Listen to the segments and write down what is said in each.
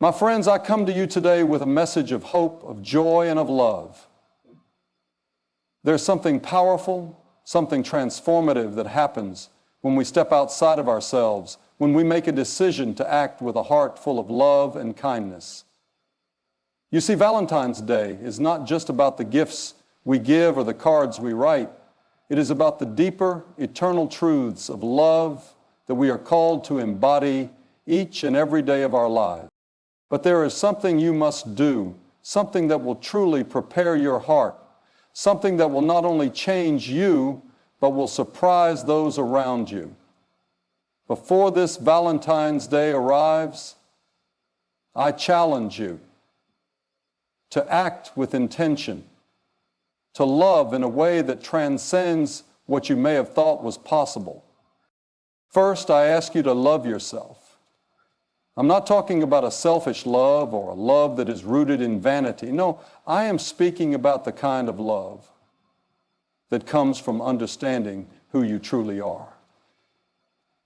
My friends, I come to you today with a message of hope, of joy, and of love. There's something powerful, something transformative that happens when we step outside of ourselves, when we make a decision to act with a heart full of love and kindness. You see, Valentine's Day is not just about the gifts we give or the cards we write. It is about the deeper, eternal truths of love that we are called to embody each and every day of our lives. But there is something you must do, something that will truly prepare your heart, something that will not only change you, but will surprise those around you. Before this Valentine's Day arrives, I challenge you to act with intention, to love in a way that transcends what you may have thought was possible. First, I ask you to love yourself. I'm not talking about a selfish love or a love that is rooted in vanity. No, I am speaking about the kind of love that comes from understanding who you truly are.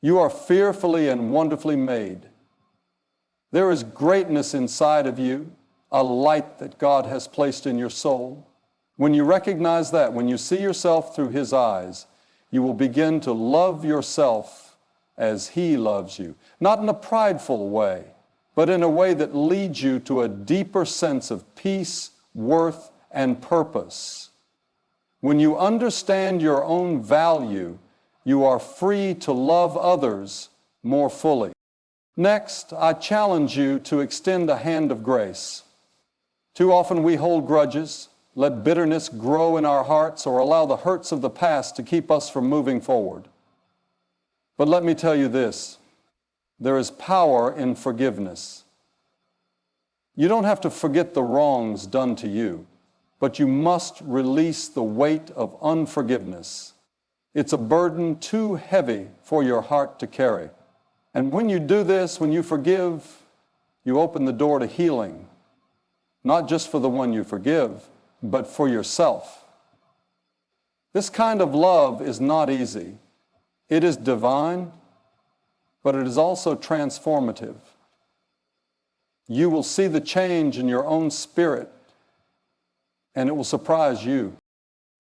You are fearfully and wonderfully made. There is greatness inside of you, a light that God has placed in your soul. When you recognize that, when you see yourself through His eyes, you will begin to love yourself as He loves you. Not in a prideful way, but in a way that leads you to a deeper sense of peace, worth, and purpose. When you understand your own value, you are free to love others more fully. Next, I challenge you to extend a hand of grace. Too often we hold grudges, let bitterness grow in our hearts, or allow the hurts of the past to keep us from moving forward. But let me tell you this, there is power in forgiveness. You don't have to forget the wrongs done to you, but you must release the weight of unforgiveness. It's a burden too heavy for your heart to carry. And when you do this, when you forgive, you open the door to healing, not just for the one you forgive, but for yourself. This kind of love is not easy. It is divine, but it is also transformative. You will see the change in your own spirit, and it will surprise you.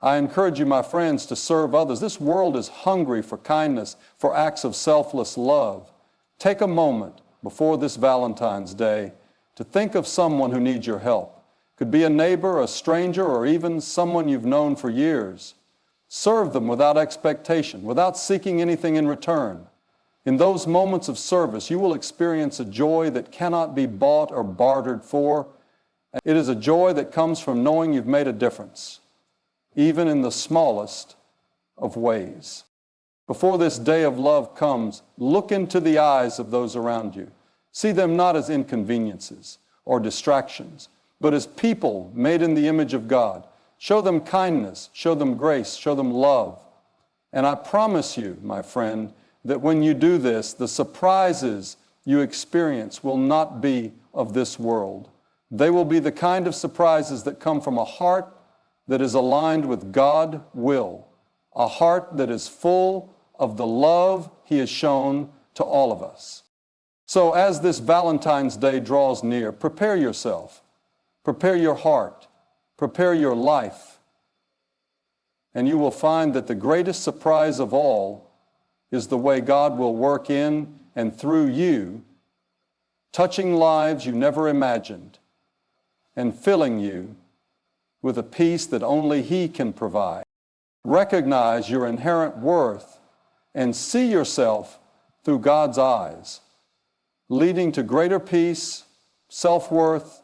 I encourage you, my friends, to serve others. This world is hungry for kindness, for acts of selfless love. Take a moment before this Valentine's Day to think of someone who needs your help. Could be a neighbor, a stranger, or even someone you've known for years. Serve them without expectation, without seeking anything in return. In those moments of service, you will experience a joy that cannot be bought or bartered for. It is a joy that comes from knowing you've made a difference, even in the smallest of ways. Before this day of love comes, look into the eyes of those around you. See them not as inconveniences or distractions, but as people made in the image of God. Show them kindness, show them grace, show them love. And I promise you, my friend, that when you do this, the surprises you experience will not be of this world. They will be the kind of surprises that come from a heart that is aligned with God's will, a heart that is full of the love He has shown to all of us. So as this Valentine's Day draws near, prepare yourself, prepare your heart, prepare your life, and you will find that the greatest surprise of all is the way God will work in and through you, touching lives you never imagined and filling you with a peace that only He can provide. Recognize your inherent worth and see yourself through God's eyes, leading to greater peace, self-worth,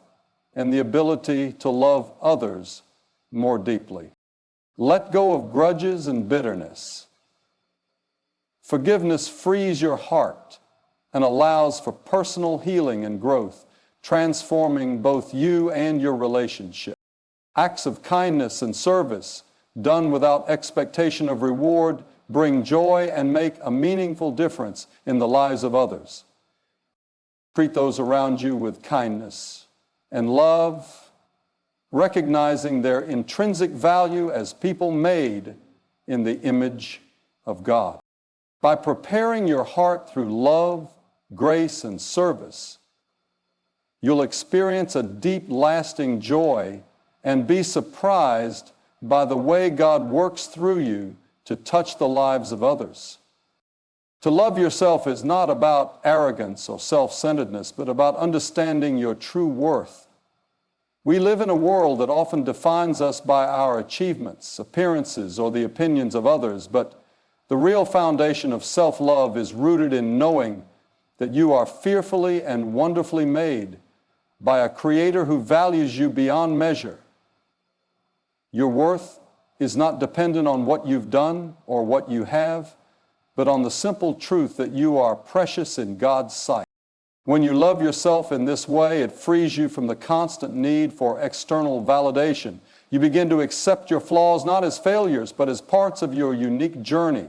and the ability to love others more deeply. Let go of grudges and bitterness. Forgiveness frees your heart and allows for personal healing and growth, transforming both you and your relationship. Acts of kindness and service done without expectation of reward bring joy and make a meaningful difference in the lives of others. Treat those around you with kindness and love, recognizing their intrinsic value as people made in the image of God. By preparing your heart through love, grace, and service, You'll experience a deep, lasting joy and be surprised by the way God works through you to touch the lives of others. To love yourself is not about arrogance or self-centeredness, but about understanding your true worth. We live in a world that often defines us by our achievements, appearances, or the opinions of others, but the real foundation of self-love is rooted in knowing that you are fearfully and wonderfully made by a Creator who values you beyond measure. Your worth is not dependent on what you've done or what you have, but on the simple truth that you are precious in God's sight. When you love yourself in this way, it frees you from the constant need for external validation. You begin to accept your flaws not as failures, but as parts of your unique journey.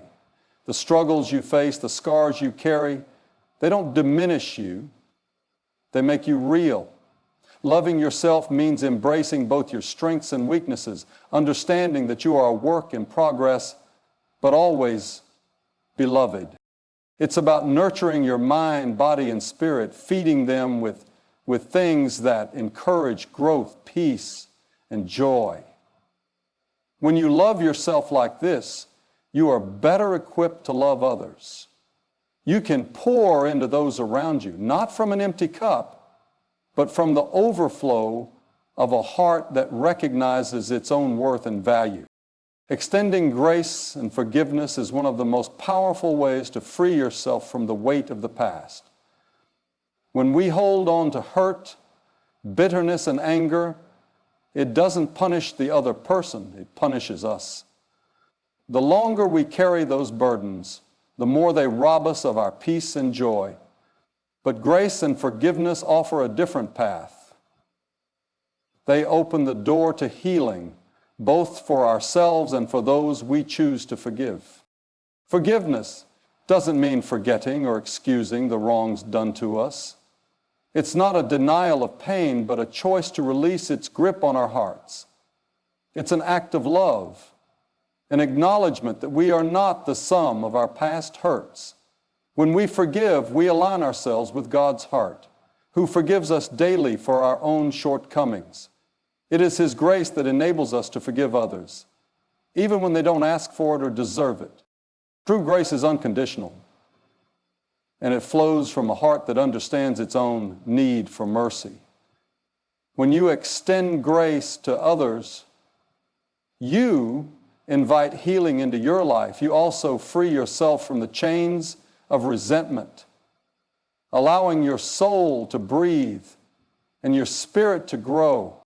The struggles you face, the scars you carry, they don't diminish you, they make you real. Loving yourself means embracing both your strengths and weaknesses, understanding that you are a work in progress, but always beloved. It's about nurturing your mind, body, and spirit, feeding them with things that encourage growth, peace, and joy. When you love yourself like this, you are better equipped to love others. You can pour into those around you, not from an empty cup, but from the overflow of a heart that recognizes its own worth and value. Extending grace and forgiveness is one of the most powerful ways to free yourself from the weight of the past. When we hold on to hurt, bitterness, and anger, it doesn't punish the other person, it punishes us. The longer we carry those burdens, the more they rob us of our peace and joy. But grace and forgiveness offer a different path. They open the door to healing, both for ourselves and for those we choose to forgive. Forgiveness doesn't mean forgetting or excusing the wrongs done to us. It's not a denial of pain, but a choice to release its grip on our hearts. It's an act of love, an acknowledgement that we are not the sum of our past hurts. When we forgive, we align ourselves with God's heart, who forgives us daily for our own shortcomings. It is His grace that enables us to forgive others, even when they don't ask for it or deserve it. True grace is unconditional, and it flows from a heart that understands its own need for mercy. When you extend grace to others, you invite healing into your life. You also free yourself from the chains of resentment, allowing your soul to breathe and your spirit to grow.